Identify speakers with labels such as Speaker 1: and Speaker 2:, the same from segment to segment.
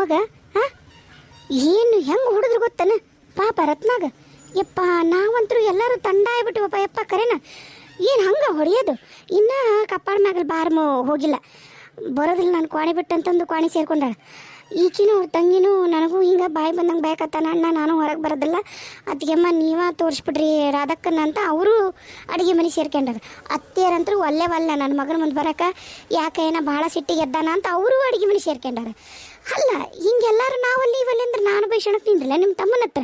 Speaker 1: ನಿಮಗೆ? ಹಾಂ, ಏನು ಹೆಂಗೆ ಹೊಡೆದ್ರು ಗೊತ್ತನ ಪಾಪ ರತ್ನಾಗ. ಯಪ್ಪ, ನಾವಂತರೂ ಎಲ್ಲರೂ ತಂಡ ಆಗ್ಬಿಟ್ಟಿವಪ್ಪ. ಯಪ್ಪ ಕರೆನ ಏನು ಹಂಗೆ ಹೊಡೆಯೋದು? ಇನ್ನೂ ಕಪ್ಪಾಳ ಮ್ಯಾಗಲ್ ಬಾರ್ಮು ಹೋಗಿಲ್ಲ, ಬರೋದಿಲ್ಲ. ನಾನು ಕ್ವಾಣಿ ಬಿಟ್ಟಂತಂದು ಕ್ವಾಣಿ ಸೇರ್ಕೊಂಡಾಳ. ಈಕಿನೂ ಅವ್ರ ತಂಗಿನೂ ನನಗೂ ಹಿಂಗೆ ಬಾಯಿ ಬಂದಂಗೆ ಬೇಕತ್ತಾನ. ಅಣ್ಣ ನಾನು ಹೊರಗೆ ಬರೋದಿಲ್ಲ, ಅದಕ್ಕೆಮ್ಮ ನೀವ ತೋರಿಸ್ಬಿಡ್ರಿ ರಾಧಕ್ಕನ್ನ ಅಂತ ಅವರು ಅಡುಗೆ ಮನೆ ಸೇರ್ಕೊಂಡಾರ. ಅತ್ತೆಯರಂತರೂ ಒಲ್ಲೆ ನನ್ನ ಮಗನ ಮುಂದೆ ಬರೋಕೆ ಯಾಕೆ ಏನೋ ಭಾಳ ಸಿಟ್ಟಿಗೆ ಎದ್ದಾನ ಅಂತ ಅವರು ಅಡುಗೆ ಮನೆ ಸೇರ್ಕೊಂಡಾರ. ಅಲ್ಲ, ಹಿಂಗೆಲ್ಲರೂ ನಾವಲ್ಲಿ ಇವಲ್ಲಿ ಅಂದ್ರೆ ನಾನು ಬೈಸಣಕ್ಕೆ ನಿಂದ್ರಲ್ಲ ನಿಮ್ಮ ತಮ್ಮನ ಹತ್ರ.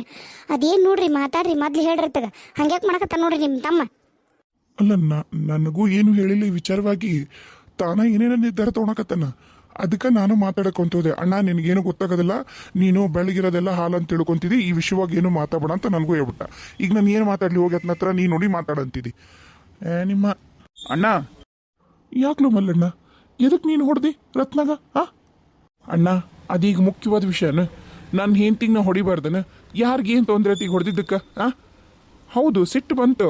Speaker 1: ಅದೇನು ನೋಡ್ರಿ, ಮಾತಾಡ್ರಿ, ಮೊದ್ಲು ಹೇಳ್ರತ್ತಗ. ಹಂಗ್ಯಾಕೆ ಮಾಡಕತ್ತ ನೋಡ್ರಿ ನಿಮ್ಮ ತಮ್ಮ.
Speaker 2: ಅಲ್ಲ, ನನಗೂ ಏನು ಹೇಳಿಲ್ಲ ಈ ವಿಚಾರವಾಗಿ. ತಾನ ಏನೇನೋ ನಿರ್ಧಾರ ತೊಗೊಳಕತ್ತಾನ. ಅದಕ್ಕೆ ನಾನು ಮಾತಾಡಕೊಂತೋದೆ. ಅಣ್ಣ, ನಿನಗೇನು ಗೊತ್ತಾಗೋದಿಲ್ಲ, ನೀನು ಬೆಳಗಿರೋದೆಲ್ಲ ಹಾಲು ಅಂತ ತಿಳ್ಕೊಂತಿದ್ದಿ, ಈ ವಿಷಯವಾಗಿ ಏನು ಮಾತಾಡಬೇಡ ಅಂತ ನನಗೂ ಹೇಳ್ಬಿಟ್ಟ. ಈಗ ನಾನು ಏನು ಮಾತಾಡಲಿ, ಹೋಗಿ ಅತ್ನ ಹತ್ರ ನೀ ನೋಡಿ ಮಾತಾಡಂತಿದ್ದಿ. ನಿಮ್ಮ ಅಣ್ಣ ಯಾಕ್ಲೂ ಮಲ್ಲಣ್ಣ, ಎದಕ್ಕೆ ನೀನು ಹೊಡೆದಿ ರತ್ನಾಗ? ಅಣ್ಣ, ಅದೀಗ ಮುಖ್ಯವಾದ ವಿಷಯನ. ನನ್ನ ಹೆಂಡ್ತಿಗೆ ನಾ ಹೊಡಿಬಾರ್ದನ? ಯಾರಿಗೇನು ತೊಂದರೆ ಐತಿ ಹೊಡೆದಿದ್ದಕ್ಕೆ? ಹೌದು, ಸಿಟ್ಟು ಬಂತು.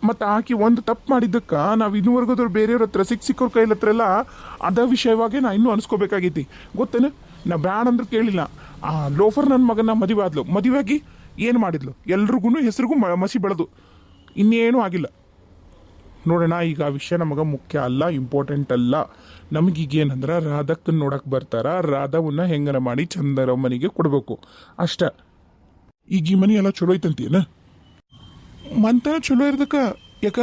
Speaker 2: ಮತ್ತು ಆಕಿ ಒಂದು ತಪ್ಪು ಮಾಡಿದ್ದಕ್ಕೆ ನಾವು ಇನ್ನೂವರೆಗೂ ಬೇರೆಯವ್ರ ಹತ್ರ ಸಿಕ್ಕವ್ರ ಕೈಲ ಹತ್ರ ಎಲ್ಲ ಅದ ವಿಷಯವಾಗಿ ನಾ ಇನ್ನೂ ಅನ್ಸ್ಕೋಬೇಕಾಗೈತಿ. ಗೊತ್ತೇನು? ನಾ ಬ್ಯಾಡ ಅಂದ್ರೆ ಕೇಳಿಲ್ಲ. ಆ ಲೋಫರ್ ನನ್ನ ಮಗನ ಮದುವೆ ಆದ್ಲು. ಮದುವೆಯಾಗಿ ಏನು ಮಾಡಿದ್ಲು? ಎಲ್ರಿಗೂ ಹೆಸರಿಗೂ ಮಸಿ ಬೆಳೆದು ಇನ್ನೇನೂ ಆಗಿಲ್ಲ. ನೋಡೋಣ, ಈಗ ಆ ವಿಷಯ ನಮಗೆ ಮುಖ್ಯ ಅಲ್ಲ, ಇಂಪಾರ್ಟೆಂಟ್ ಅಲ್ಲ. ನಮಗೀಗೇನಂದ್ರೆ ರಾಧಕ್ಕನ್ನು ನೋಡಕ್ಕೆ ಬರ್ತಾರ, ರಾಧವನ್ನ ಹೆಂಗನ ಮಾಡಿ ಚಂದರ ಮನೆಗೆ ಕೊಡಬೇಕು ಅಷ್ಟ. ಈಗ ಈ ಮನೆ ಎಲ್ಲ ಚಲೋ ಐತಂತೀನ? ಮಂತನ ಚಲೋ ಇರ್ದಕ್ಕ. ಯಾಕ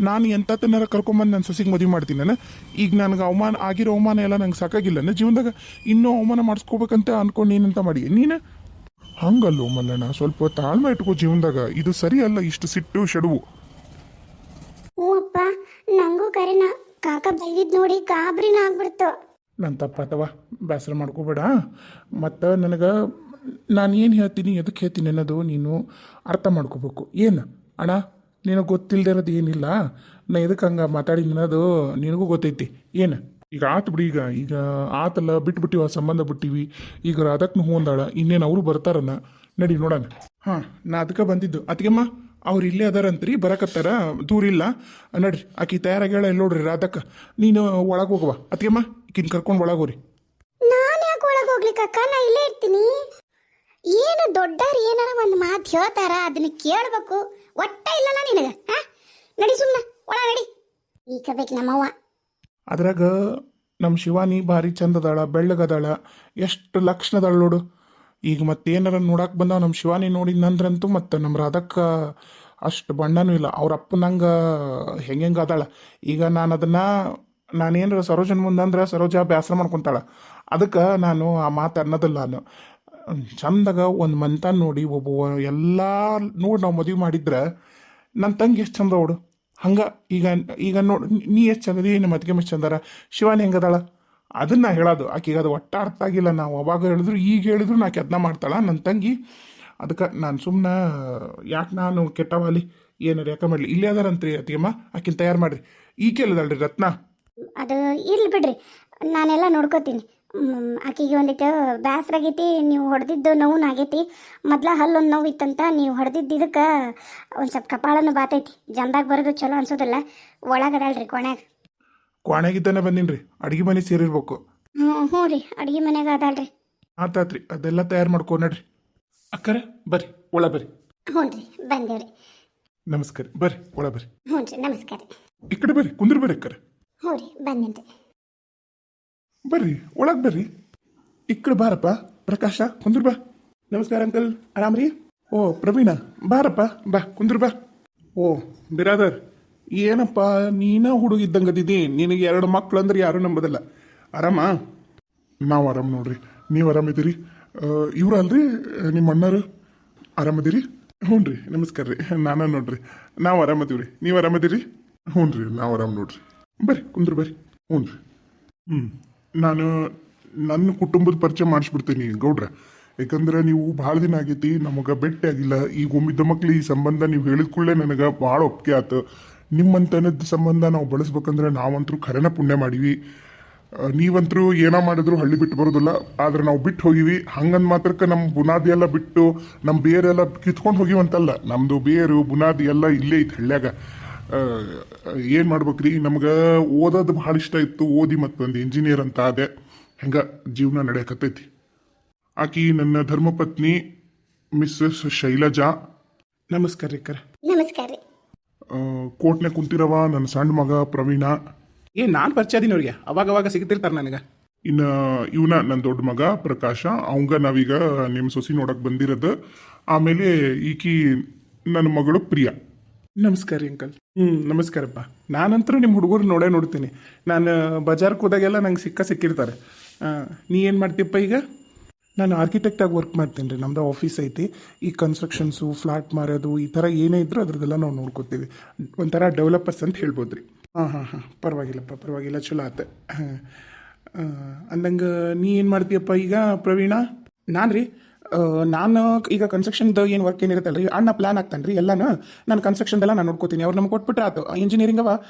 Speaker 2: ನಾನು ಎಂತನಾರ ಕರ್ಕೊಂಬಂದು ನನ್ನ ಸೊಸಿಗೆ ಮದುವೆ ಮಾಡ್ತೀನಿ ನಾನು. ಈಗ ನನಗೆ ಅವಮಾನ ಆಗಿರೋ ಅವಮಾನ ಎಲ್ಲ ನಂಗೆ ಸಾಕಾಗಿಲ್ಲ ಜೀವನದಾಗ. ಇನ್ನೂ ಅವಮಾನ ಮಾಡಿಸ್ಕೋಬೇಕಂತ ಅನ್ಕೊಂಡು ನೀನಂತ ಮಾಡಿ ನೀನು ಹಂಗಲ್ಲೋ ಮಲ್ಲಣ್ಣ. ಸ್ವಲ್ಪ ತಾಳ್ಮೆ ಇಟ್ಕೋ ಜೀವನದಾಗ. ಇದು ಸರಿ ಅಲ್ಲ, ಇಷ್ಟು ಸಿಟ್ಟು ಶಡುವು.
Speaker 1: ಹ್ಞೂ ಅಪ್ಪ, ನಂಗೂ ಕರೆನ ಕಾಕ ಬೈದಿದ್ದು ನೋಡಿ ಗಾಬರಿನ ಆಗ್ಬಿಡ್ತು.
Speaker 2: ನನ್ನ ತಪ್ಪಾತವ, ಬೇಸರ ಮಾಡ್ಕೋಬೇಡ. ಮತ್ತು ನನಗೆ ನಾನು ಏನು ಹೇಳ್ತೀನಿ, ಎದಕ್ಕೆ ಹೇಳ್ತೀನಿ ಅನ್ನೋದು ನೀನು ಅರ್ಥ ಮಾಡ್ಕೋಬೇಕು. ಏನು ಅಣ್ಣ, ನಿನಗೆ ಗೊತ್ತಿಲ್ಲದೆ ಇರೋದು ಏನಿಲ್ಲ. ನಾ ಎದಕ್ಕೆ ಹಂಗೆ ಮಾತಾಡಿ ಅನ್ನೋದು ನಿನಗೂ ಗೊತ್ತೈತಿ. ಏನು ಈಗ ಆತು ಬಿಡಿ. ಈಗ ಆತಲ್ಲ, ಬಿಟ್ಬಿಟ್ಟಿವಿ, ಆ ಸಂಬಂಧ ಬಿಟ್ಟಿವಿ. ಈಗ ಅದಕ್ಕೆ ಹೂ ಅಂದಾಳ, ಇನ್ನೇನು ಅವರು ಬರ್ತಾರನ್ನ. ನಡಿ ನೋಡೋಣ. ಹಾಂ, ನಾ ಅದಕ್ಕೆ ಬಂದಿದ್ದು. ಅದಕ್ಕೆಮ್ಮ ಅವ್ರು ಇಲ್ಲೇ ಅದಾರಂತ್ರಿ, ಬರಕತ್ತಾರ, ದೂರಿಲ್ಲ. ನಡ್ರಿ, ಆಕಿ ತಯಾರಾಗ್ಯಾಳ. ಇಲ್ಲಿ ನೋಡ್ರಿ ರಾಧಕ್ಕ, ನೀನು ಒಳಗೆ ಹೋಗುವ. ಅದಕ್ಕೆಮ್ಮ ಈಕಿನ ಕರ್ಕೊಂಡು ಒಳಗೆ ಹೋಗ್ರಿ.
Speaker 1: ನಾನು ಯಾಕೆ ಒಳಗೆ ಹೋಗ್ಲಿಕ್ಕಕ್ಕ? ನಾ ಇಲ್ಲೇ ಇರ್ತೀನಿ. ಏನು ದೊಡ್ಡವ್ರು ಏನಾರ ಒಂದು ಮಾತು ಹೇಳ್ತಾರ, ಅದನ್ನ ಕೇಳಬೇಕು. ಒಟ್ಟ ಇಲ್ಲಲ್ಲ ನಿನಗೆ? ನಡಿ ಸುಮ್ಮನೆ ಒಳ ನಡಿ. ಈಗ ಬೇಕು ನಮ್ಮವ್ವ.
Speaker 2: ಅದ್ರಾಗ ನಮ್ಮ ಶಿವಾನಿ ಭಾರಿ ಚಂದದಾಳ, ಬೆಳ್ಳಗದಾಳ, ಎಷ್ಟು ಲಕ್ಷಣದಾಳ ನೋಡು. ಈಗ ಮತ್ತೇನಾರ ನೋಡಕ್ಕೆ ಬಂದಾವ ನಮ್ಮ ಶಿವಾನಿ ನೋಡಿದ್ನಂದ್ರಂತೂ ಮತ್ತು ನಮ್ಮ ರಾಧಕ್ಕ ಅಷ್ಟು ಬಣ್ಣನೂ ಇಲ್ಲ. ಅವ್ರ ಅಪ್ಪನಂಗೆ ಹೆಂಗೆ ಅದಾಳ. ಈಗ ನಾನೇನಾರ ಸರೋಜನ ಮುಂದಂದ್ರೆ ಸರೋಜ ಬೇಸರ ಮಾಡ್ಕೊತಾಳ. ಅದಕ್ಕೆ ನಾನು ಆ ಮಾತು ಅನ್ನೋದಿಲ್ಲ. ನಾನು ಚಂದಾಗ ಒಂದು ಮಂತ ನೋಡಿ ಒಬ್ಬ ಎಲ್ಲ ನೋಡಿ ನಾವು ಮದುವೆ ಮಾಡಿದ್ರೆ ನನ್ನ ತಂಗಿ ಎಷ್ಟು ಚಂದ ಅವಡು. ಹಂಗೆ ಈಗ ನೋಡಿ ನೀ ಎಷ್ಟು ಚಂದದಿ, ನಮ್ಮ ಅತ್ತಿಗೆ ಎಷ್ಟು ಚಂದಾರ, ಶಿವಾನಿ ಹೆಂಗದಾಳ ಅದನ್ನ ಹೇಳೋದು. ಆಕೆಗೆ ಅದು ಒಟ್ಟ ಅರ್ಥ ಆಗಿಲ್ಲ. ನಾವು ಅವಾಗ ಹೇಳಿದ್ರು ಈಗ ಹೇಳಿದ್ರು ನಾಕೆ ಅದನ್ನ ಮಾಡ್ತಾಳ ನನ್ನ ತಂಗಿ. ಅದಕ್ಕೆ ನಾನು ಸುಮ್ಮನೆ ಯಾಕೆ ನಾನು ಕೆಟ್ಟವಲ್ಲಿ ಏನಾರು ಯಾಕೆ ಮಾಡಲಿ. ಇಲ್ಲೇ ಅದಾರಂತ್ರಿ ಅತ್ತಿಗೆಮ್ಮ, ಆಕಿನ ತಯಾರು ಮಾಡಿರಿ. ಈ ಕೇಳಿದಳ್ರಿ ರತ್ನ.
Speaker 1: ಅದು ಇರ್ಲಿ ಬಿಡ್ರಿ, ನಾನೆಲ್ಲ ನೋಡ್ಕೋತೀನಿ. ಆಕೆಗೆ ಒಂದಿಟ್ಟು ಬೇಸರ ಆಗೈತಿ. ನೀವು ಹೊಡೆದಿದ್ದು ನೋವು ಆಗೈತಿ. ಮೊದ್ಲ ಹಲ್ಲೊಂದು ನೋವು ಇತ್ತಂತ, ನೀವು ಹೊಡೆದಿದ್ದು ಇದಕ್ಕೆ ಒಂದು ಸ್ವಲ್ಪ ಕಪಾಳನ್ನು ಬಾತೈತಿ. ಜಂದಾಗ ಬರೋದು ಚಲೋ ಅನ್ಸೋದಿಲ್ಲ. ಒಳಗದಳ್ರಿ ಕೊನೆಯಾಗ.
Speaker 2: ಕ್ವಾಣೆಗಿದ್ದಾನೆ ಬಂದಿನ್ರಿ, ಅಡುಗೆ ಮನೆ ಸೇರಿರ್ಬೇಕು.
Speaker 1: ಹ್ಞೂ ರೀ, ಅಡುಗೆ ಮನೆಯಾಗ ಅದಲ್ರಿ.
Speaker 2: ಆತಾತ್ರಿ, ಅದೆಲ್ಲ ತಯಾರು ಮಾಡ್ಕೊ. ನಡ್ರಿ ಅಕ್ಕರೆ, ಬರ್ರಿ ಒಳ ಬರ್ರಿ.
Speaker 1: ಹ್ಞೂ ರೀ, ಬಂದೇವ್ರಿ.
Speaker 2: ನಮಸ್ಕಾರ, ಬರ್ರಿ ಒಳ ಬರ್ರಿ.
Speaker 1: ಹ್ಞೂ ರೀ, ನಮಸ್ಕಾರ.
Speaker 2: ಈ ಕಡೆ ಬರ್ರಿ, ಕುಂದ್ರ ಬರ್ರಿ ಅಕ್ಕರೆ.
Speaker 1: ಹ್ಞೂ ರೀ, ಬಂದೇನ್ರಿ.
Speaker 2: ಬರ್ರಿ ಒಳಗೆ ಬರ್ರಿ. ಈ ಕಡೆ ಬಾರಪ್ಪ ಪ್ರಕಾಶ, ಕುಂದ್ರ ಬಾ. ನಮಸ್ಕಾರ ಅಂಕಲ್, ಆರಾಮ್ರಿ? ಓ ಪ್ರವೀಣ, ಬಾರಪ್ಪ, ಬಾ ಕುಂದ್ರ ಬಾ. ಓ ಬಿರಾದರ್, ಏನಪ್ಪ ನೀನ ಹುಡುಗಿದ್ದಂಗದಿದ್ದಿ. ನಿನಗೆ 2 ಮಕ್ಳು ಅಂದ್ರೆ ಯಾರು ನಂಬೋದಿಲ್ಲ. ಆರಾಮ? ನಾವು ಆರಾಮ್ ನೋಡ್ರಿ. ನೀವು ಆರಾಮಿದ್ದೀರಿ? ಇವ್ರು ಅಲ್ರಿ ನಿಮ್ಮ ಅಣ್ಣರು? ಆರಾಮದಿರಿ? ಹ್ಞೂ ರೀ, ನಮಸ್ಕಾರ ರೀ. ನಾನು ನೋಡ್ರಿ, ನಾವು ಆರಾಮದೀವ್ರಿ. ನೀವು ಆರಾಮದಿರಿ? ಹ್ಞೂ ರೀ, ನಾವು ಆರಾಮ್ ನೋಡ್ರಿ. ಬರ್ರಿ ಕುಂದ್ರ ಬರ್ರಿ. ಹ್ಞೂ ರೀ. ನಾನು ನನ್ನ ಕುಟುಂಬದ ಪರಿಚಯ ಮಾಡಿಸ್ಬಿಡ್ತೀನಿ ಗೌಡ್ರ. ಯಾಕಂದ್ರೆ ನೀವು ಭಾಳ ದಿನ ಆಗೈತಿ ನಮಗೆ ಭೇಟಿ ಆಗಿಲ್ಲ. ಈಗ ಒಮ್ಮಿದ್ದ ಮಕ್ಳು ಈ ಸಂಬಂಧ ನೀವು ಹೇಳಿದ ಕೂಡಲೇ ನನಗೆ ಭಾಳ ಒಪ್ಪಿಗೆ ಆಯ್ತು. ನಿಮ್ಮಂತನದ ಸಂಬಂಧ ನಾವು ಬಳಸ್ಬೇಕಂದ್ರೆ ನಾವಂತರೂ ಖರೇನ ಪುಣ್ಯ ಮಾಡೀವಿ. ನೀವಂತರೂ ಏನೋ ಮಾಡಿದ್ರು ಹಳ್ಳಿ ಬಿಟ್ಟು ಬರೋದಿಲ್ಲ. ಆದ್ರೆ ನಾವು ಬಿಟ್ಟು ಹೋಗಿವಿ. ಹಂಗಂದು ಮಾತ್ರಕ್ಕೆ ನಮ್ಮ ಬುನಾದಿ ಎಲ್ಲ ಬಿಟ್ಟು ನಮ್ಮ ಬೇರೆಲ್ಲ ಕಿತ್ಕೊಂಡು ಹೋಗಿವಂತಲ್ಲ. ನಮ್ಮದು ಬೇರು ಬುನಾದಿ ಎಲ್ಲ ಇಲ್ಲೇ ಐತೆ ಹಳ್ಳ್ಯಾಗ. ಏನು ಮಾಡ್ಬೇಕ್ರಿ, ನಮ್ಗೆ ಓದೋದು ಭಾಳ ಇಷ್ಟ ಇತ್ತು. ಓದಿ ಮತ್ತೊಂದು ಇಂಜಿನಿಯರ್ ಅಂತ ಅದೇ. ಹೆಂಗೆ ಜೀವನ ನಡೆಯಕತ್ತೈತಿ. ಆಕಿ ನನ್ನ ಧರ್ಮಪತ್ನಿ ಮಿಸ್ಸಸ್ ಶೈಲಜಾ.
Speaker 3: ನಮಸ್ಕಾರ ರೀ ಅಕ್ಕಾರ.
Speaker 1: ನಮಸ್ಕಾರ ರೀ.
Speaker 2: ಕೋರ್ಟ್ನಾಗ ಕುಂತಿರವ ನನ್ನ ಸಣ್ಣ ಮಗ ಪ್ರವೀಣ.
Speaker 3: ನಾನು ಪರಿಚಯ ಅದೀನಿ ಅವ್ರಿಗೆ, ಅವಾಗ ಸಿಗ್ತಿರ್ತಾರೆ ನನಗೆ.
Speaker 2: ಇನ್ನು ಇವನ ನನ್ನ ದೊಡ್ಡ ಮಗ ಪ್ರಕಾಶ. ಅವಂಗ ನಾವೀಗ ನಿಮ್ಮ ಸೊಸಿ ನೋಡಕ್ ಬಂದಿರೋದು. ಆಮೇಲೆ ಈಕಿ ನನ್ನ ಮಗಳು ಪ್ರಿಯಾ.
Speaker 3: ನಮಸ್ಕಾರ ರೀ ಅಂಕಲ್. ನಮಸ್ಕಾರಪ್ಪ. ನಾನಂತರೂ ನಿಮ್ಮ ಹುಡುಗರು ನೋಡ್ತೀನಿ. ನಾನು ಬಜಾರ್ಗೆ ಹೋದಾಗೆಲ್ಲ ನಂಗೆ ಸಿಕ್ಕಿರ್ತಾರೆ. ನೀ ಏನು ಮಾಡ್ತೀಯಪ್ಪ ಈಗ? ನಾನು ಆರ್ಕಿಟೆಕ್ಟಾಗಿ ವರ್ಕ್ ಮಾಡ್ತೀನಿ ರೀ. ನಮ್ಮದು ಆಫೀಸ್ ಐತಿ. ಈ ಕನ್ಸ್ಟ್ರಕ್ಷನ್ಸು, ಫ್ಲಾಟ್ ಮಾರೋದು, ಈ ಥರ ಏನೇ ಇದ್ರೂ ಅದ್ರದ್ದೆಲ್ಲ ನಾವು ನೋಡ್ಕೋತೀವಿ. ಒಂಥರ ಡೆವಲಪರ್ಸ್ ಅಂತ ಹೇಳ್ಬೋದು ರೀ. ಹಾಂ ಪರವಾಗಿಲ್ಲಪ್ಪ, ಪರವಾಗಿಲ್ಲ, ಚಲೋ ಆತ. ಅಂದಂಗೆ ನೀ ಏನು ಮಾಡ್ತೀಯಪ್ಪ ಈಗ ಪ್ರವೀಣ? ನಾನು ಈಗ ಕನ್ಸ್ಟ್ರಕ್ಷನ್ದು ಏನು ವರ್ಕ್ ಏನಿರುತ್ತಲ್ಲ ರೀ, ಅಣ್ಣ ಪ್ಲಾನ್ ಆಗ್ತಾನೆ ರೀ ಎಲ್ಲನೂ. ನಾನು ಕನ್ಸ್ಟ್ರಕ್ಷನ್ದೆಲ್ಲ ನಾನು ನೋಡ್ಕೋತೀನಿ. ಅವ್ರು ನಮ್ಗೆ ಕೊಟ್ಬಿಟ್ರೆ ಆತು. ಇಂಜಿನಿಯರಿಂಗ್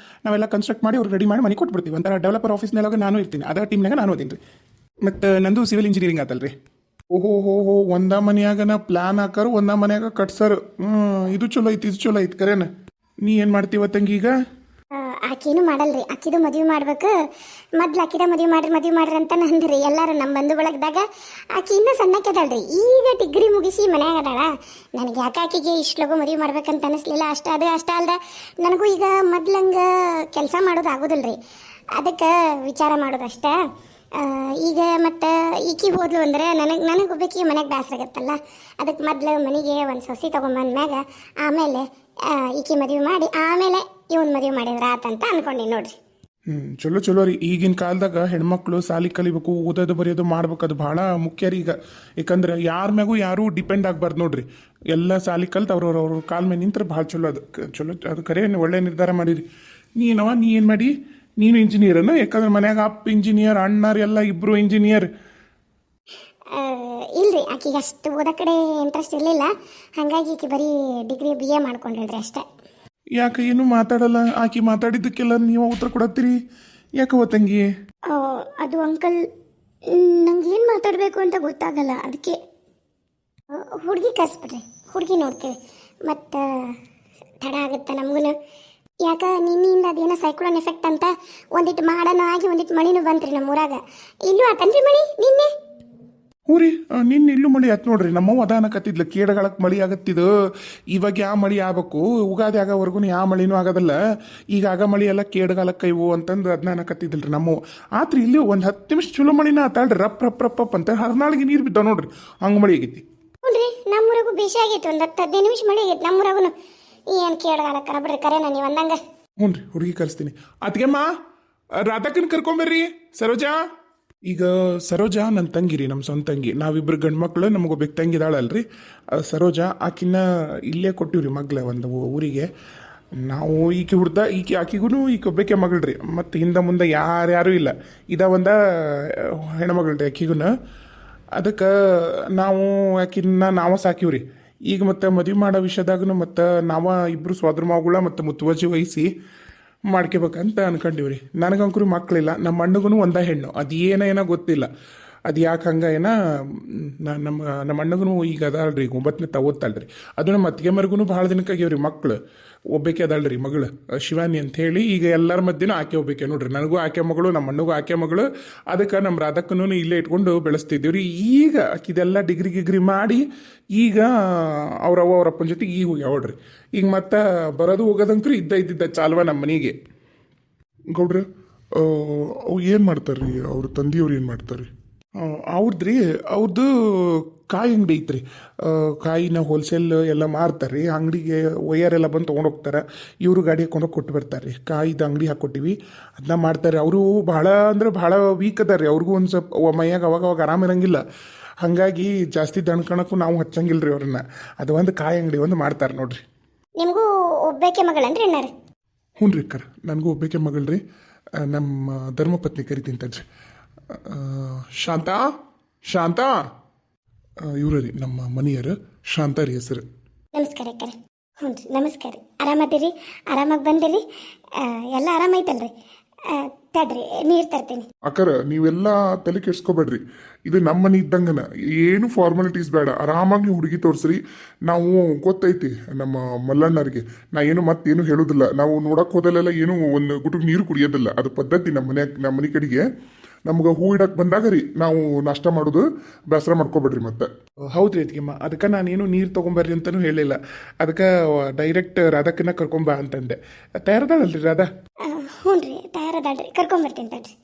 Speaker 3: ನಾವೆಲ್ಲ ಕನ್ಸ್ಟ್ರಕ್ಟ್ ಮಾಡಿ ಅವ್ರು ರೆಡಿ ಮಾಡಿ ಮನೆ ಕೊಟ್ಬಿಡ್ತೀವಿ. ಒಂಥರ ಡೆವಲಪರ್ ಆಫೀಸ್ನಾಗ ನಾನು ಇರ್ತೀನಿ, ಅದೇ ಟೀಮ್ನಾಗ ನಾನು ಓದಿನಿ ರೀ. ಮತ್ತು ನಂದು ಸಿವಿಲ್ ಇಂಜಿನಿಯರಿಂಗ್ ಆತಲ್ಲ ರೀ. ಓಹೋ ಒಂದ ಮನ್ಯಾಗ ಪ್ಲಾನ್ ಹಾಕಾರು, ಒಂದ ಮನ್ಯಾಗ ಕಟ್ಸಾರು. ಇದು ಚಲೋ ಐತಿ ಕರೇನ. ನೀ ಏನು ಮಾಡ್ತೀವ ತಂಗಿ ಈಗ?
Speaker 1: ಆಕಿನೂ ಮಾಡಲ್ರಿ. ಆಕಿದು ಮದುವೆ ಮಾಡ್ಬೇಕು. ಮೊದ್ಲು ಆಕಿದ ಮದುವೆ ಮಾಡ್ರಿ ಅಂತ ನಂದ್ರಿ ಎಲ್ಲರೂ ನಮ್ಮ ಬಂಧು ಬಳಗದಾಗ. ಆಕಿ ಇನ್ನೂ ಸಣ್ಣಕ್ಕೆದಳ್ರಿ. ಈಗ ಡಿಗ್ರಿ ಮುಗಿಸಿ ಮನ್ಯಾಗ ಅದಾಳ. ನನಗೆ ಯಾಕೆ ಆಕಿಗೆ ಇಷ್ಟು ಲಗು ಮದುವೆ ಮಾಡ್ಬೇಕಂತ ಅನಿಸ್ಲಿಲ್ಲ. ಅಷ್ಟ ಅಲ್ದ ನನಗೂ ಈಗ ಮೊದ್ಲಂಗೆ ಕೆಲಸ ಮಾಡೋದು ಆಗೋದಿಲ್ರಿ. ಅದಕ್ಕೆ ವಿಚಾರ ಮಾಡೋದಷ್ಟೇ. ಈಗ ಮತ್ತು ಈಕಿ ಹೋದ್ಲು ಅಂದ್ರೆ ನನಗೆ ಒಬ್ಬಾಕಿಗೆ ಮನೆಗೆ ಬೇಸರ ಆಗತ್ತಲ್ಲ. ಅದಕ್ಕೆ ಮೊದ್ಲು ಮನೆಗೆ ಒಂದು ಸೊಸಿ ತೊಗೊಂಬಂದ್ಮ್ಯಾಗ ಆಮೇಲೆ ಈಕಿ ಮದುವೆ ಮಾಡಿ ಆಮೇಲೆ ಇವನ್ ಮದುವೆ ಮಾಡಿದ್ರ ಆತಂತ ಅನ್ಕೊಂಡಿ ನೋಡ್ರಿ.
Speaker 3: ಚಲೋ ರೀ. ಈಗಿನ ಕಾಲದಾಗ ಹೆಣ್ಮಕ್ಳು ಸಾಲಿ ಕಲಿಬೇಕು, ಓದೋದು ಬರೆಯೋದು ಮಾಡ್ಬೇಕು. ಅದು ಭಾಳ ಮುಖ್ಯ ರೀ ಈಗ. ಯಾಕಂದ್ರೆ ಯಾರ ಮ್ಯಾಗೂ ಯಾರೂ ಡಿಪೆಂಡ್ ಆಗ್ಬಾರ್ದು ನೋಡ್ರಿ. ಎಲ್ಲ ಸಾಲಿ ಕಲ್ತು ಅವ್ರ ಕಾಲ ಮೇಲೆ ನಿಂತ್ರೆ ಭಾಳ ಚಲೋ. ಅದು ಕರೆ ಒಳ್ಳೆ ನಿರ್ಧಾರ ಮಾಡಿರಿ. ನೀ ಏನು ಮಾಡಿ? ನೀನು ಇಂಜಿನಿಯರ್ನ? ಯಾಕಂದ್ರೆ ಮನ್ಯಾಗ ಅಪ್ಪ ಇಂಜಿನಿಯರ್, ಅಣ್ಣಾರು ಎಲ್ಲ ಇಬ್ರು ಇಂಜಿನಿಯರ್.
Speaker 1: ಇಲ್ರಿ, ಆಕಿಗೆ ಅಷ್ಟು ಓದೋ ಕಡೆ ಇಂಟ್ರೆಸ್ಟ್ ಇರಲಿಲ್ಲ. ಹಾಗಾಗಿ ಈಕಿ ಬರೀ ಡಿಗ್ರಿ BA ಮಾಡ್ಕೊಂಡ್ರಿ ಅಷ್ಟೇ.
Speaker 3: ಯಾಕೆ ಏನು ಮಾತಾಡಲ್ಲ? ಆಕಿ ಮಾತಾಡಿದ್ದಕ್ಕೆಲ್ಲ ನೀವು ಉತ್ತರ ಕೊಡತ್ತೀರಿ ಯಾಕವ ತಂಗಿ?
Speaker 1: ಅದು ಅಂಕಲ್, ನಂಗೆ ಏನು ಮಾತಾಡಬೇಕು ಅಂತ ಗೊತ್ತಾಗಲ್ಲ. ಅದಕ್ಕೆ ಹುಡುಗಿ ಕರ್ಸ್ಬಿಡ್ರಿ, ಹುಡುಗಿ ನೋಡ್ತೀವಿ. ಮತ್ತು ತಡ ಆಗುತ್ತೆ ನಮಗೂ. ಯಾಕೆ ನಿನ್ನಿಂದ ಅದೇನೋ ಸೈಕ್ಲೋನ್ ಎಫೆಕ್ಟ್ ಅಂತ ಒಂದಿಟ್ಟು ಮಾಡನೂ ಆಗಿ ಒಂದಿಟ್ಟು ಮಳಿನೂ ಬಂತ್ರಿ ನಮ್ಮ ಊರಾಗ. ಇಲ್ಲೂ ಆತನ್ರಿ ಮಳಿ ನಿನ್ನೆ.
Speaker 3: ಹ್ಞೂ ರೀ, ನಿನ್ನ ಇಲ್ಲೂ ಮಳಿ ಆಯ್ತು ನೋಡ್ರಿ. ನಮ್ಮವ್ವ ಅದಾನಕತ್ತಿದ್ಲ ಕೇಡಗಳಕ್ಕೆ ಮಳಿ ಆಗತ್ತಿದ್ದು. ಇವಾಗ ಯಾವ ಮಳಿ ಆಗ್ಬೇಕು, ಉಗಾದಿ ಆಗೋವರೆಗೂ ಯಾವ ಮಳಿನೂ ಆಗೋದಲ್ಲ. ಈಗ ಆಗ ಮಳಿ ಎಲ್ಲ ಕೇಡಗಾಲಕ್ಕೆ ಇವು ಅಂತಂದು ಅದನ್ನ ಅನ್ನಕತ್ತಿದ್ದಿಲ್ರಿ ನಮ್ಮವ್ವ. ಆತ್ರಿ ಇಲ್ಲಿ ಒಂದು 10 ನಿಮಿಷ ಚಲೋ ಮಳಿನ ಆತಾಳ್ರಿ. ರಪ್ ಅಂತ ಹರ್ನಾಳಿಗೆ ನೀರು ಬಿದ್ದಾವ ನೋಡ್ರಿ. ಹಂಗೆ ಮಳಿ ಆಗೈತಿ.
Speaker 1: ಹ್ಞೂ ರೀ, ನಮ್ಮೂರಾಗೂ ಬೇಷ ಆಗೈತಿ. ಒಂದು 10-15 ನಿಮಿಷ ಮಳಿ ಆಗೈತಿ ನಮ್ಮೂರಾಗೂ. ಏನು ಕೇಳಗಾಲಕ್ಕನ ಬಿಡ್ರಿ ಕರೆನ ನೀವು ಅಂದಂಗೆ.
Speaker 3: ಹ್ಞೂ ರೀ, ಹುಡುಗಿ ಕಳಿಸ್ತೀನಿ. ಅದಕ್ಕೆಮ್ಮ ರಾಧಕನ್ ಕರ್ಕೊಂಬರ್ರಿ. ಸರೋಜಾ. ಈಗ ಸರೋಜಾ ನನ್ನ ತಂಗಿ ರೀ, ನಮ್ಮ ಸ್ವಂತ ತಂಗಿ. ನಾವಿಬ್ರು ಗಂಡು ಮಕ್ಕಳು, ನಮಗೊಬ್ಬ ತಂಗಿದಾಳಲ್ರಿ ಸರೋಜಾ. ಆಕಿನ ಇಲ್ಲೇ ಕೊಟ್ಟಿವ್ರಿ ಮಗ್ಲ ಒಂದು ಊರಿಗೆ. ನಾವು ಆಕಿಗೂ ಒಬ್ಬಕ್ಕೆ ಮಗಳ್ರಿ. ಮತ್ತು ಹಿಂದೆ ಮುಂದೆ ಯಾರ್ಯಾರೂ ಇಲ್ಲ. ಒಂದು ಹೆಣ್ಮಗಳ್ರಿ ಆಕಿಗೂ. ಅದಕ್ಕೆ ನಾವು ಸಾಕಿವ್ರಿ. ಈಗ ಮತ್ತೆ ಮದುವೆ ಮಾಡೋ ವಿಷಯದಾಗೂ ಮತ್ತು ಇಬ್ಬರು ಸೋದರ ಮಾವುಗಳ ಮತ್ತು ಮುತುವರ್ಜಿ ವಹಿಸಿ ಮಾಡ್ಕೋಬೇಕಂತ ಅನ್ಕೊಂಡಿವ್ರಿ. ನನಗಂಕರು ಮಕ್ಕಳಿಲ್ಲ. ನಮ್ಮ ಅಣ್ಣಗೂ ಒಂದ ಹೆಣ್ಣು. ಅದು ಏನೋ ಗೊತ್ತಿಲ್ಲ. ಅದು ಯಾಕೆ ಹಂಗೆ ನಮ್ಮ ಅಣ್ಣಗೂ ಈಗ ಅದಾಳ್ರಿ, 9ನೇ ಓದ್ತಾಳ್ರಿ. ಅದು ನಮ್ಮ ಅತ್ತಿಗೆ ಮರಿಗೂ ಭಾಳ ದಿನಕ್ಕಾಗ್ಯವ್ರಿ ಮಕ್ಕಳು. ಒಬ್ಬಾಕೆ ಅದಾಳ್ರಿ ಮಗಳು ಶಿವಾನಿ ಅಂತ ಹೇಳಿ. ಈಗ ಎಲ್ಲರ ಮಧ್ಯೆನೂ ಆಕೆ ಒಬ್ಬಾಕೆ ನೋಡ್ರಿ. ನನಗೂ ಆಕೆ ಮಗಳು, ನಮ್ಮ ಅಣ್ಣಗೂ ಆಕೆ ಮಗಳು. ಅದಕ್ಕೆ ನಮ್ಮ ರಾಧಕ್ಕನೂ ಇಲ್ಲೇ ಇಟ್ಕೊಂಡು ಬೆಳೆಸ್ತಿದ್ದೀವ್ರಿ. ಈಗ ಆಕಿದೆಲ್ಲ ಡಿಗ್ರಿ ಮಾಡಿ ಈಗ ಅವರಪ್ಪನ ಜೊತೆ ಈಗ ಹೋಗಿ ನೋಡ್ರಿ. ಈಗ ಮತ್ತೆ ಬರೋದು ಹೋಗೋದಂಕ್ರು ಇದ್ದಿದ್ದ ಚಾಲ್ವ ನಮ್ಮ ಮನೆಗೆ.
Speaker 2: ಗೌಡ್ರ, ಅವು ಏನು ಮಾಡ್ತಾರ್ರಿ? ಅವ್ರ ತಂದೆಯವ್ರು ಏನು ಮಾಡ್ತಾರೆ?
Speaker 3: ಅವ್ರದ್ದು ಕಾಯಿ ಅಂಗಡಿ ಐತ್ರಿ. ಕಾಯಿನ ಹೋಲ್ಸೇಲ್ ಎಲ್ಲ ಮಾರ್ತಾರೆ ರೀ. ಅಂಗಡಿಗೆ ಒಯ್ಯರೆಲ್ಲ ಬಂದು ತೊಗೊಂಡೋಗ್ತಾರೆ. ಇವರು ಗಾಡಿ ಹಾಕೊಂಡೋಗಿ ಕೊಟ್ಟು ಬರ್ತಾರೆ ರೀ. ಕಾಯಿದು ಅಂಗಡಿ ಹಾಕ್ಕೊಟ್ಟಿವಿ, ಅದನ್ನ ಮಾಡ್ತಾರೆ. ಅವರು ಭಾಳ ವೀಕ್ ಅದಾರ ರೀ. ಅವ್ರಿಗೂ ಒಂದು ಸ್ವಲ್ಪ ಮೈಯಾಗ ಅವಾಗ ಆರಾಮಿರಂಗಿಲ್ಲ. ಹಾಗಾಗಿ ಜಾಸ್ತಿ ದಣ್ಕಣಕ್ಕೂ ನಾವು ಹಚ್ಚಂಗಿಲ್ಲ ರೀ ಅವ್ರನ್ನ. ಅದು ಒಂದು ಕಾಯಿ ಅಂಗಡಿ ಒಂದು ಮಾಡ್ತಾರೆ ನೋಡ್ರಿ.
Speaker 1: ನಿಮಗೂ ಒಬ್ಬಾಕೆ ಮಗಳನ್ರಿ ಅಣ್ಣಾರ?
Speaker 2: ಹ್ಞೂ ರೀ ಅಕ್ಕರ್, ನನಗೂ ಒಬ್ಬಾಕೆ ಮಗಳ್ರಿ. ನಮ್ಮ ಧರ್ಮಪತ್ನಿ ಕರಿತೀನಿ ತಡ್ರಿ. ಶಾಂತಾ ಇವ್ರ ರೀ ನಮ್ಮ ಮನೆಯರು. ಶಾಂತ ರೀ ಹೆಸರು.
Speaker 1: ನಮಸ್ಕಾರ ಅಕ್ಕರ. ಹ್ಞೂ ರೀ, ನಮಸ್ಕಾರ ರೀ. ಆರಾಮದಿರಿ? ಆರಾಮಾಗಿ ಬಂದಿರಿ? ಎಲ್ಲ ಆರಾಮೈತಲ್ರಿ? ತಡ್ರಿ, ನೀರು ತರ್ತೀನಿ.
Speaker 2: ಅಕ್ಕರ, ನೀವೆಲ್ಲ ತಲೆ ಕೆಡ್ಸ್ಕೊಬೇಡ್ರಿ. ಇದು ನಮ್ಮ ಮನೆ ಇದ್ದಂಗನ. ಏನು ಫಾರ್ಮಾಲಿಟೀಸ್ ಬೇಡ. ಆರಾಮಾಗಿ ಹುಡುಗಿ ತೋರಿಸ್ರಿ. ನಾವು ಗೊತ್ತೈತಿ ನಮ್ಮ ಮಲ್ಲಣ್ಣರಿಗೆ. ನಾ ಏನು ಮತ್ತೇನು ಹೇಳೋದಿಲ್ಲ. ನಾವು ನೋಡಕ್ ಹೋದಲ್ಲೆಲ್ಲ ಏನು ಒಂದು ಗುಟುಕ್ ನೀರು ಕುಡಿಯೋದಿಲ್ಲ. ಅದು ಪದ್ಧತಿ ನಮ್ಮ ಮನೆ ಕಡೆಗೆ. ನಮ್ಗೆ ಹೂ ಇಡಕ್ ಬಂದಾಗ ರೀ ನಾವು ನಾಷ್ಟ ಮಾಡೋದು, ಬೇಸರ ಮಾಡ್ಕೋಬೇಡ್ರಿ ಮತ್ತೆ.
Speaker 3: ಹೌದ್ರಿ ಅದಕ್ಕೆಮ್ಮ, ಅದಕ್ಕೆ ನಾನೇನು ನೀರು ತೊಗೊಂಬರ್ರಿ ಅಂತಲೂ ಹೇಳಿಲ್ಲ. ಅದಕ್ಕೆ ಡೈರೆಕ್ಟ್ ರಾಧಾಕನ್ನ ಕರ್ಕೊಂಬಾ ಅಂತಂದೆ. ತಯಾರದಾಳಲ್ರಿ ರಾಧಾ?
Speaker 1: ಹ್ಞೂ ರೀ ತಯಾರದಾಳ್ರಿ, ಕರ್ಕೊಂಬರ್ತೀನಿ ತಡ್ರಿ.